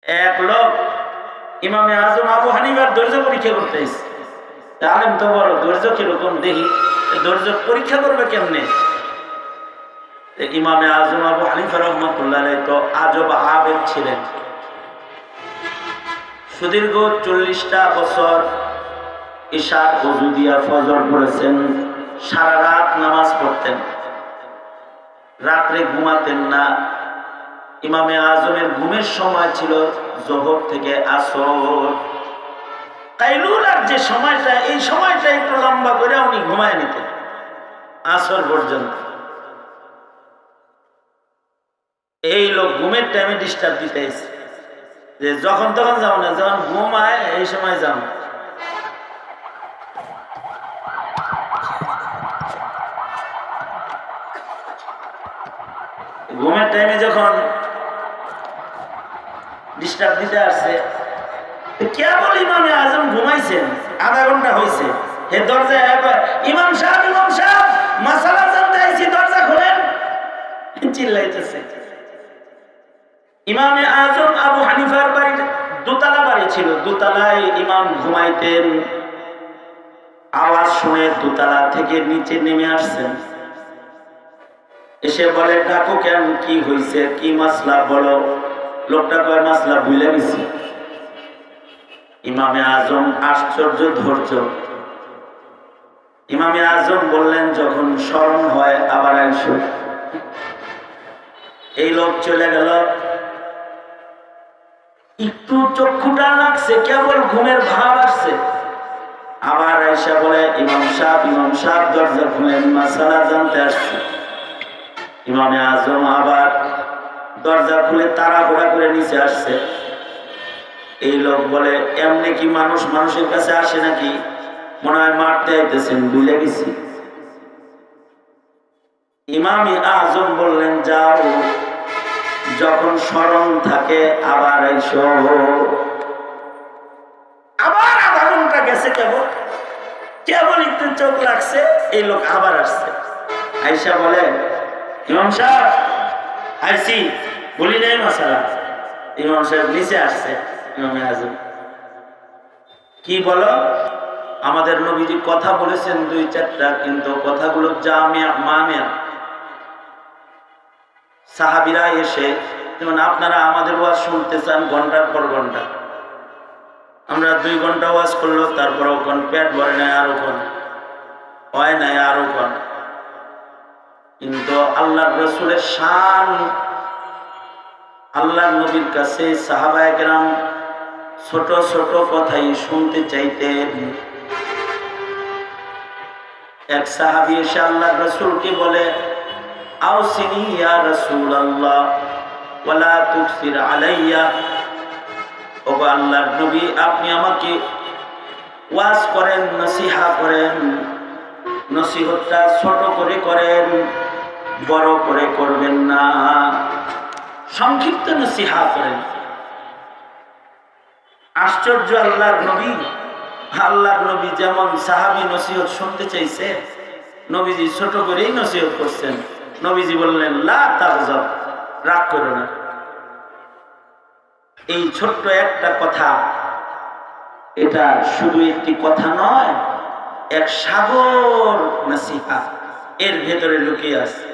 এক লোক ইমামে আজম আবু হানিফার ধৈর্য পরীক্ষা করতে এসেছে। আলেম তো বড়, ধৈর্য কিরকম দেখি, ধৈর্য পরীক্ষা করবে কেমনে? ইমামে আজম আবু হানিফা রহমাতুল্লাহ তো আজব আবেদ ছিলেন। সুদীর্ঘ 40টা বছর ঈশা ওযু দিয়া ফজর পড়েছেন, সারা রাত নামাজ পড়তেন, রাত্রে ঘুমাতেন না। ইমামে আজমের ঘুমের সময় ছিল জোহর থেকে আসর। কাইলুলার যে সময়টা, এই সময়টা একটু লম্বা করে উনি ঘুমায় নিতেন আসর পর্যন্ত। এই লোক ঘুমের টাইমে ডিস্টার্ব দিতে এসে যে যখন তখন যাও না, যখন ঘুমায় এই সময় যাও। ঘুমের টাইমে যখন ডিস্টার্ব দিতে আসছে, কেবল ইমামে আজম ঘুমাইছেন, আধা ঘন্টা হয়েছে, হে দরজায় ইমাম সাহেব মাসালা জানতে আইছি, দরজা খোলেন, চিল্লাইতেছে। ইমামে আজম আবু হানিফার বাড়ি দোতলা বাড়ি ছিল, দোতলায় ইমাম ঘুমাইতেন। আওয়াজ শুনে দোতলা থেকে নিচে নেমে আসছেন, এসে বলে ডাকো কেন, কি হয়েছে, কি মাসলা বলো। লোকটা কয় মাসলা ভুলে গেছি। ইমামে আজম আশ্চর্য ধৈর্য। ইমামে আজম বললেন যখন স্মরণ হয় আবার আইসো। এই লোক চলে গেল। একটু চক্ষুটা লাগছে, কেবল ঘুমের ভাব আসছে, আবার আইসা বলে ইমাম সাহেব দরজা খুলেন, মাসালা জানতে আসছে। ইমামে আজম আবার দরজা খুলে তাড়াহুড়া করে নিচে আসছে। এই লোক বলে এমনি কি মানুষ মানুষের কাছে আসে নাকি, মনে হয় মারতে আইতেছেন, ভুলে গেছি। ইমামে আজম বললেন যাও, যখন স্মরণ থাকে আবার আইসো। আবার আধা ঘন্টা গেছে, কেবল একটু চোখ লাগছে, এই লোক আবার আসছে। আইসা বলে ইমাম সাহেব আইসি, বলি নাই মাসালা। ইমাম সাহেব নিচে আসছে। ইমামে আজম কি বলো? আমাদের নবীজি কথা বলেছেন 2-4টা, কিন্তু কথাগুলো জামিয়া মানিয়া। সাহাবীরা এসে, যেমন আপনারা আমাদের ওয়াজ শুনতে চান ঘন্টার পর ঘন্টা, আমরা 2 ঘন্টা ওয়াজ করলো, তারপরেও কোন পেট ভরে নাই, আরো কোন হয় নাই, আরো কোন। কিন্তু আল্লাহর রাসূলের শান, আল্লাহর নবীর কাছে সাহাবায়ে কেরাম ছোট ছোট কথাই শুনতে চাইতেন। এক সাহাবী এসে আল্লাহর রাসূলকে বলে আউসিনি ইয়া রাসূলুল্লাহ ওয়ালা তুকসির আলাইয়া। ও আল্লাহর নবী, আপনি আমাকে ওয়াজ করেন, নসিহা করেন, নসিহতটা ছোট করে করেন, বড় করে করবেন না, সংক্ষিপ্ত নসিহা করেন। আশ্চর্য আল্লাহর নবী যেমন সাহাবী নসিহত শুনতে চাইছে, নবীজি ছোট করেই নসিহত করছেন। নবীজি বললেন লা তাগজাব, রাগ করো না। এই ছোট্ট একটা কথা, এটা শুধু একটি কথা নয়, এক সাগর নসিহা এর ভেতরে লুকিয়ে আছে।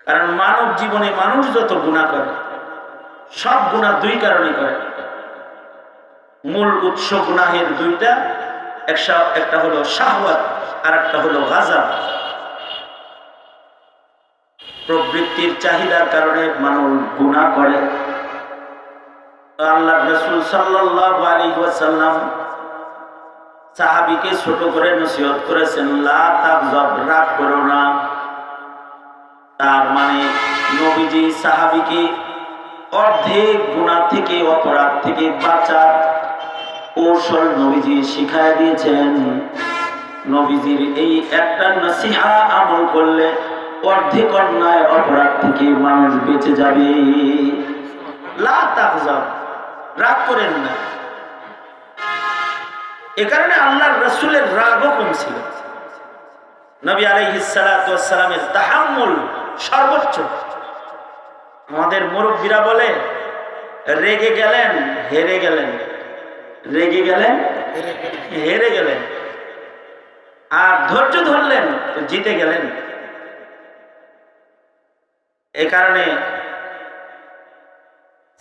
কারণ মানব জীবনে মানুষ যত গুনাহ করে, সব গুনাহ 2 কারণে করে। মূল উৎস গুনাহের 2টা, একটা হলো শাহওয়াত আর একটা হলো গাযব। প্রবৃত্তির চাহিদার কারণে মানুষ গুনাহ করে। আল্লাহর রাসূল সাল্লাল্লাহু আলাইহি ওয়াসাল্লাম সাহাবীকে ছোট করে নসিহত করেছেন, লা তাগজাব, রাগ করো না। তার মানে নবীজি সাহাবীকে অর্ধেক গুনাহ থেকে, অপরাধ থেকে বাঁচার কৌশল নবীজি শিখায় দিয়েছেন। নবীজির এই একটা নসিহা আমল করলে অর্ধেক অন্যায় অপরাধ থেকে মানুষ বেঁচে যাবে। লা তাগজাব, রাগ করেন না। এ কারণে আল্লাহর রাসূলের রাগও কম ছিল। নবী আলাইহিস সালাতু ওয়াস সালামের তাহাম্মুল সর্বোচ্চ। আমাদের মুরব্বীরা বলে রেগে গেলেন, হেরে গেলেন, রেগে গেলেন, হেরে গেলেন, আর ধৈর্য ধরলেন তো জিতে গেলেন। এ কারণে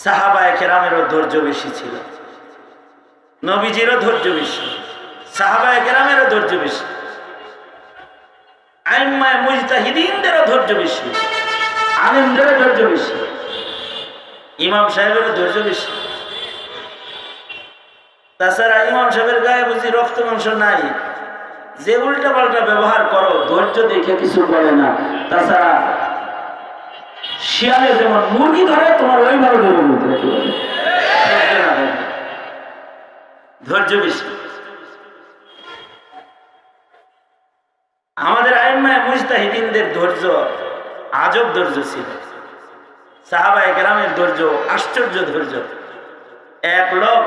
সাহাবায়ে কেরামেরও ধৈর্য বেশি ছিল, নবীজিরও ধৈর্য বেশি, সাহাবায়ে কেরামেরও ধৈর্য বেশি, আইম্মায়ে মুজতাহিদিনদেরও ধৈর্য বেশি, আলেমদেরও ধৈর্য বেশি, ইমাম সাহেবেরও ধৈর্য বেশি। তাছাড়া ইমাম সাহেবের গায়ে বুঝি রক্ত মাংস নাই, যে উল্টা পাল্টা ব্যবহার করো ধৈর্য দেখে কিছু বলে না। তাছাড়া শিয়ালে যেমন মুরগি ধরে তোমার ওইভাবে ধরে ধৈর্য বেশি। আমাদের আইম্মায়ে মুজতাহিদিনদের ধৈর্য আজব ধৈর্য ছিল, সাহাবায়ে কেরামের ধৈর্য আশ্চর্য ধৈর্য। এক লোক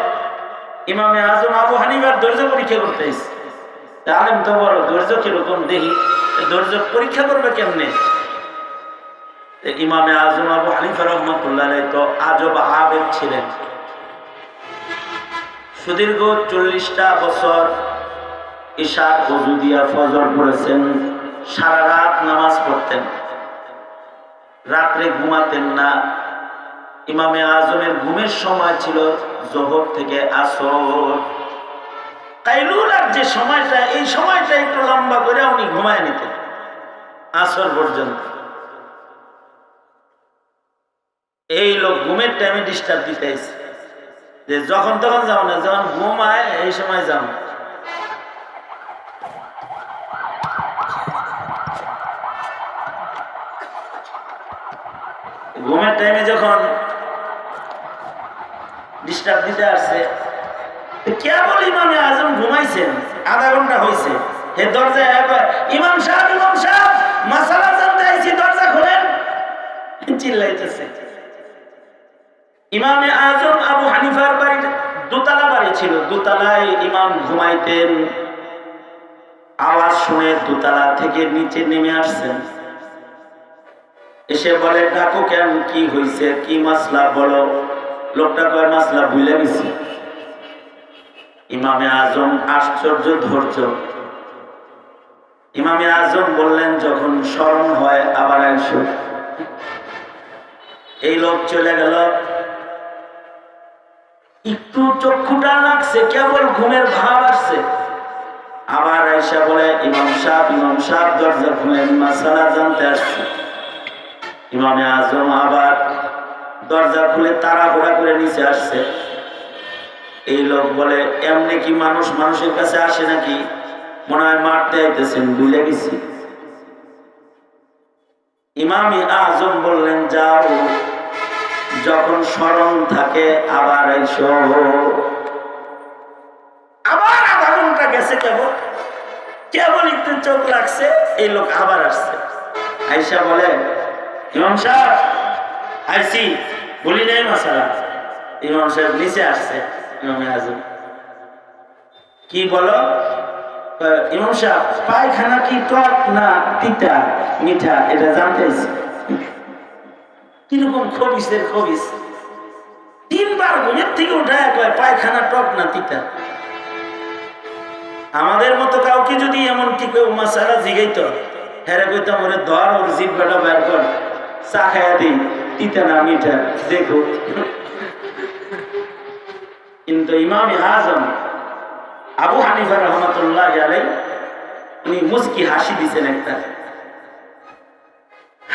ইমামে আজম আবু হানিফার ধৈর্য পরীক্ষা করতে এসেছে। আলেম তো বড়, ধৈর্য কিরকম দেখি, ধৈর্য পরীক্ষা করবে কেমনে? ইমামে আজম আবু হানিফা রাহমাতুল্লাহ আলাইহি তো আজব আবেদ ছিলেন। সুদীর্ঘ 40টা বছর ইশার ওযু দিয়া ফজর পড়েছেন, সারা রাত নামাজ পড়তেন, রাত্রে ঘুমাতেন না। ইমামে আজমের ঘুমের সময় ছিল যোহর থেকে আসর, কাইলুলার যে সময়টা, এই সময়টা একটু লম্বা করে উনি ঘুমায় নিতেন আসর পর্যন্ত। এই লোক ঘুমের টাইমে ডিস্টার্ব দিতে এসে যে যখন তখন যাও না, যখন ঘুমায় এই সময় যাও। ঘুমের টাইমে যখন ডিস্টার্ব দিতে আসছে, কেবল ইমামে আজম ঘুমাইছেন, আধা ঘন্টা হয়েছে, হে দরজায় ইমাম সাহেব, ইমাম সাহেব মাসালা জানতে আইছি, দরজা খোলেন, চিল্লাইতেছে। ইমামে আজম আবু হানিফার বাড়ির দোতলা বাড়ি ছিল, দোতলায় ইমাম ঘুমাইতেন। আওয়াজ শুনে দোতলা থেকে নিচে নেমে আসছেন, এসে বলে ডাকো কেন, কি হয়েছে, কি মাসলা বলো। লোকটা কয় মাসলা ভুলে গেছি। ইমামে আজম আশ্চর্য ধৈর্য। ইমামে আজম বললেন যখন স্মরণ হয় আবার আইসো। এই লোক চলে গেল, একটু চক্ষুটা লাগছে, কেবল ঘুমের ভাব আসছে, আবার আইসা বলে ইমাম সাহেব, ইমাম সাহেব দরজা খুলেন, মাসালা জানতে আসছে। ইমামে আজম আবার দরজা খুলে তাড়াহুড়া করে নিচে আসছে। এই লোক বলে এমনি কি মানুষ মানুষের কাছে আসে নাকি, মনে হয় মারতে আইতেছেন, ভুলে গেছি। ইমামে আজম বললেন যাও, যখন স্মরণ থাকে আবার আইসো। আবার আধা ঘন্টা গেছে, কেবল একটু চোখ লাগছে, এই লোক আবার আসছে। আইসা বলে ইমাম সাহেব আইসি, বলি নাই মাসালা। ইমাম সাহেব নিচে আসছে। ইমামে আজম কি বলো? ইমাম সাহেব পায়খানা কি টক না তিতা মিঠা এটা জানতে চাইছি। কিরকম খবিসের খবিস, 3 বার ঘুমের থেকে উঠায় কয় পায়খানা টক না তিতা। আমাদের মতো কাউকে যদি এমন কি কেউ মাসালা জিগাইত, হ্যাঁ কইতাম ওরে ধর, ওর জিভটা বের কর, চা খাইয়া দিই, তিতা না মিঠা দেখো। কিন্তু ইমামে আজম আবু হানিফা রাহমাতুল্লাহ আলাইহি উনি মুস্কি হাসি দিয়েছেন, একটা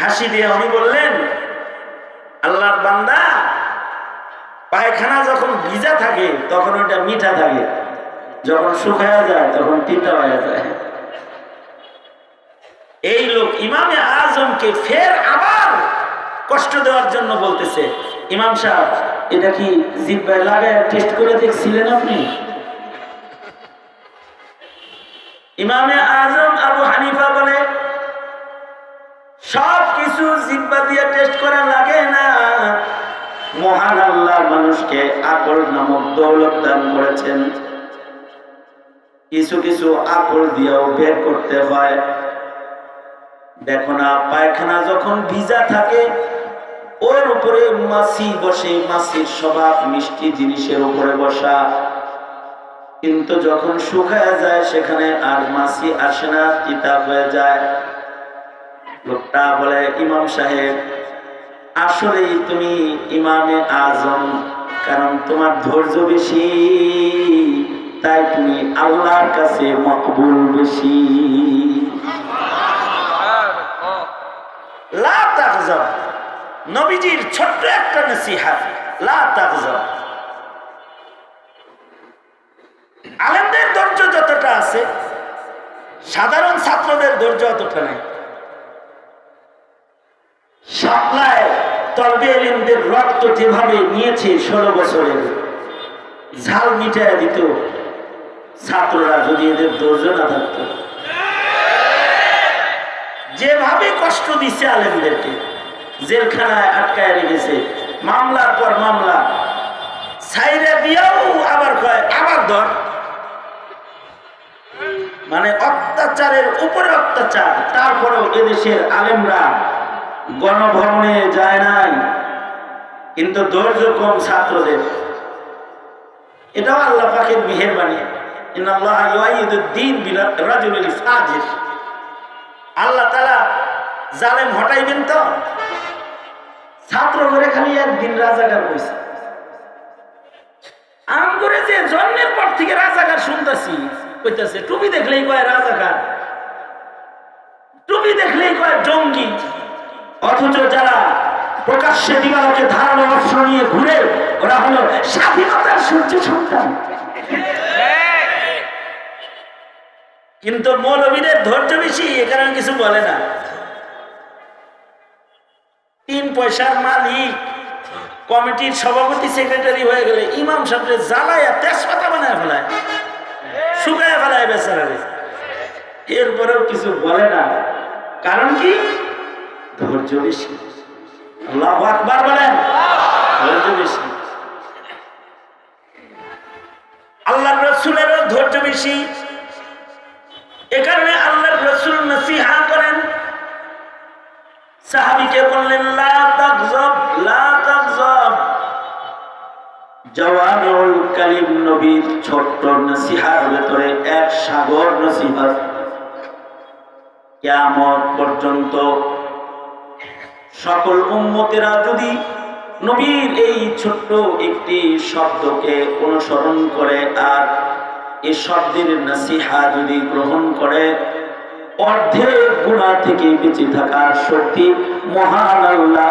হাসি দিয়ে উনি বললেন আল্লাহর বান্দা, পায়খানা যখন ভিজা থাকে তখন ওটা মিঠা থাকে, যখন শুকায়া যায় তখন তিতা হয়ে যায়। এই লোক ইমামে আজমকে ফের আবার কষ্ট দেওয়ার জন্য বলতেছে, ইমাম সাহেব এটা কি জিহ্বায় লাগায় টেস্ট করে দেখছিলেন আপনি? ইমামে আজম আবু হানিফা বলে সব কিছু জিহ্বা দিয়ে টেস্ট করা লাগে না, মহান আল্লাহ মানুষকে আকল নামক দৌলত দান করেছেন, কিছু কিছু আকল দিয়েও বের করতে হয়। দেখো না, পায়খানা যখন ভিজা থাকে ওর উপরে মাছি বসে, মাছির স্বভাব মিষ্টি জিনিসের উপরে বসা, কিন্তু যখন শুকায় যায় সেখানে আর মাছি আসে না, তিতা হয়ে যায়। লোকটা বলে, ইমাম সাহেব আসলেই তুমি ইমামে আজম, কারণ তোমার ধৈর্য বেশি, তাই তুমি আল্লাহর কাছে মকবুল বেশি। লা তাগজাব, নবীজির ছোট্ট একটা নসিহত, লা তাগজাব। আলেমদের ধৈর্য যতটা আছে, সাধারণ ছাত্রদের ধৈর্য অতটা নাই। শাপলায় তলবে ইলমদের রক্ত যেভাবে নিয়েছে 16 বছরের, ঝাল মিটায় দিত ছাত্ররা যদি এদের ধৈর্য না থাকতো। যেভাবে কষ্ট দিচ্ছে আলেমদেরকে, জেলখানায় আটকায় রেখেছে, মামলার পর মামলা, ছাইরা দিয়াও আবার কয় আবার ধর, মানে অত্যাচারের উপরে অত্যাচার। তারপরেও এদেশের আলেমরা গণভবনে যায় নাই, কিন্তু ধৈর্য কম ছাত্রদের। এটাও আল্লাহ পাকের মেহেরবানি। ইন্নাল্লাহা ইউআইয়িদুদ-দীন বিরাজুলিল ফাজির। আল্লাহ তাআলা জালেম হটাইবেন তো। ছাত্র করে খালি একদিন রাজাকার হইছে, আম করে যে জন্মের পর থেকে রাজাকার শুনতেছি, কইতাছে টুপি দেখলেই কয় রাজাকার, টুপি দেখলেই কয় জঙ্গি। অথচ যারা প্রকাশ্যে দিবালোকে ধারালো অস্ত্র নিয়ে ঘুরে, ওরা হলো স্বাধীনতার সূর্য সন্তান। কিন্তু মৌলবীদের ধৈর্য বেশি, এ কারণে কিছু বলে না। 3 পয়সার মালিক কমিটির সভাপতি সেক্রেটারি হয়ে গেলে ইমাম সাহেবের জ্বালায় তেজপাতা বানায় ফেলায়, শুকায় ফেলায় বেচারারে, এরপরেও কিছু বলে না। কারণ কি? ধৈর্য বেশি। আল্লাহু আকবার বলেন, ধৈর্য বেশি। আল্লাহর রাসূলেরও ধৈর্য বেশি। এ কারণে আল্লাহর রাসূল নসিহত করেন, সাহাবীকে বললেন লা তাগজাব, লা তাগজাব। জাওয়ামিউল কালিম নবীর ছোট্ট নসিহতের ভিতরে এক সাগর নসিহত। কিয়ামত পর্যন্ত সকল উম্মতেরা যদি নবীর এই ছোট্ট একটি শব্দকে অনুসরণ করে আর এই শব্দের নসিহত যদি গ্রহণ করে, অর্ধেক গুনাহ থেকে বেঁচে থাকার শক্তি মহান আল্লাহ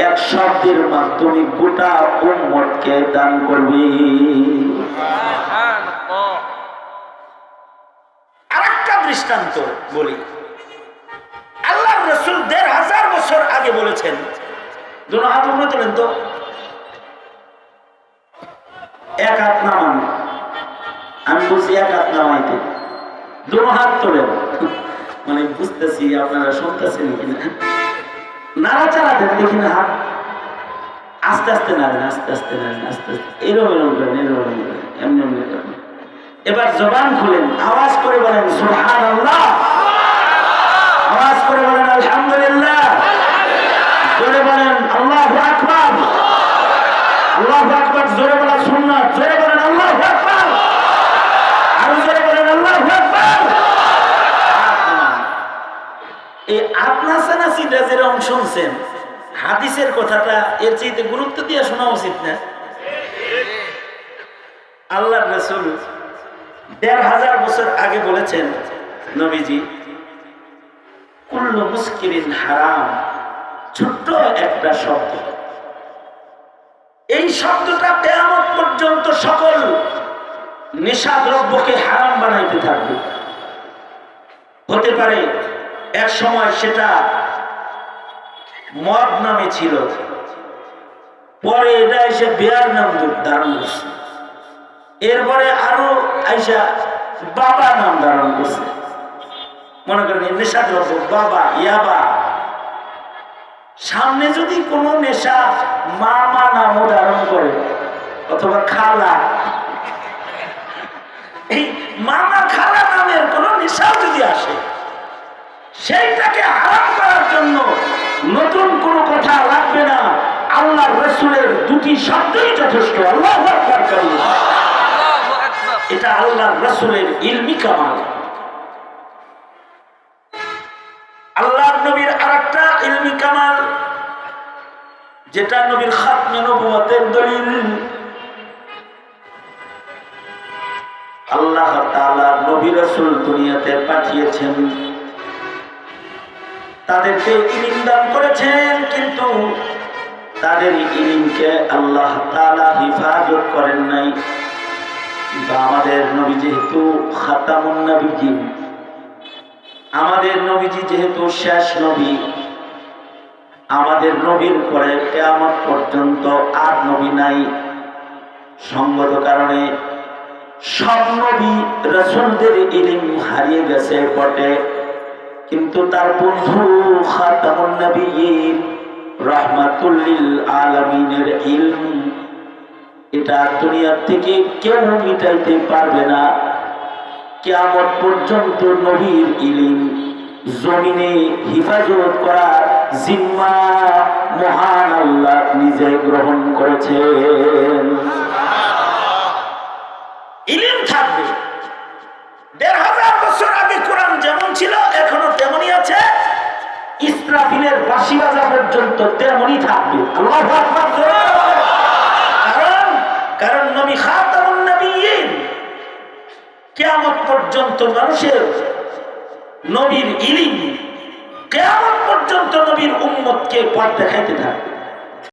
এক শব্দের মাধ্যমে গোটা উম্মতকে দান করবে। আরেকটা দৃষ্টান্ত বলি। আল্লাহর রাসূল ১৫০০ বছর আগে বলেছেন, দুটো হাত উপরে তোলেন তো, এক হাত নামান, আমি বলছি এক হাত নামাইতে, দুটো হাত তোলেন, মানে বুঝতেছি আপনারা শুনতেছেন কিনা। নাড়াচাড়া দেন, দেখি না হাত, আস্তে আস্তে নাড়েন, আস্তে আস্তে নাড়েন, আস্তে আস্তে, এরকম এরকম করেন, এরকম করেন, এমনি এমনি করেন। এবার জবান খুলেন, আওয়াজ করে বলেন সুবহানাল্লাহ, আওয়াজ করে বলেন আলহামদুলিল্লাহ, জোরে বলেন আল্লাহু আকবার, আল্লাহু আকবার, জোরে বলা সুন্নাত, জোরে বলেন আল্লাহু আকবার, আরো জোরে বলেন আল্লাহু আকবার। এই আপনার সানাসিটা যেরকম শুনছেন, হাদিসের কথাটা এর চাইতে গুরুত্ব দিয়ে শোনা উচিত না? আল্লাহর রাসূল ১৫০০ বছর আগে বলেছেন, নবীজি, কুল্লু মুস্কিরিন হারাম, ছোট্ট একটা শব্দ। এই শব্দটা কিয়ামত পর্যন্ত সকল নেশাদ্রব্যকে হারাম বানাইতে থাকবে। হতে পারে এক সময় সেটা মদ নামে ছিল, পরে এটা এসে বিয়ার নাম ধারণ করছে, এরপরে আরো আইসা বাবা নাম ধারণ করছে। মনে করেন নেশাদ্রব্য বাবা, ইয়াবা। সামনে যদি কোনো নেশা মামা নামও ধারণ করে অথবা খালা, এই মামা খালা নামের কোন নেশাও যদি আসে, সেইটাকে হারাম করার জন্য নতুন কোনো কথা লাগবে না, আল্লাহর রাসূলের দুটি শব্দই যথেষ্ট। আল্লাহু আকবার কাবীর। এটা আল্লাহর রাসূলের ইলমি কামাল। আল্লাহর নবীর আরেকটা ইলমি কামাল, যেটা নবীর খাতমে নবুয়তের দলিল। আল্লাহ তাআলা নবী রাসূল দুনিয়াতে পাঠিয়েছেন, তাদেরকে ইলম দান করেছেন, কিন্তু তাদের ইলমকে আল্লাহ তাআলা হিফাজত করেন নাই। বা আমাদের নবী যেহেতু খাতামুন নবিয়্যিন, আমাদের নবীজি যেহেতু শেষ নবী, আমাদের নবীর পরে কিয়ামত পর্যন্ত আর নবী নাই। সঙ্গত কারণে সব নবী রাসূলদের ইলম হারিয়ে গেছে বটে, কিন্তু তার বন্ধু খাতামুন নবিয়্যিন রাহমাতুল লিল আলামিনের ইলম, এটা দুনিয়া থেকে কেউ মিটাইতে পারবে না। কিয়ামত পর্যন্ত নবীর ইলম জমিনে হিফাজত করার জিম্মা মহান আল্লাহ নিজে গ্রহণ করেছেন। ইলম থাকবে। ১৫০০ বছর আগে কোরআন যেমন ছিল এখনো তেমনই আছে, ইসরাফিলের বাঁশি বাজা পর্যন্ত তেমনই থাকবে। আল্লাহু আকবার। কারণ নবী খাতামুন নবিয়্যিন, কিয়ামত পর্যন্ত মানুষের নবীর ইলম, কিয়ামত পর্যন্ত নবীর উম্মতকে পথ দেখাইতে থাকবে।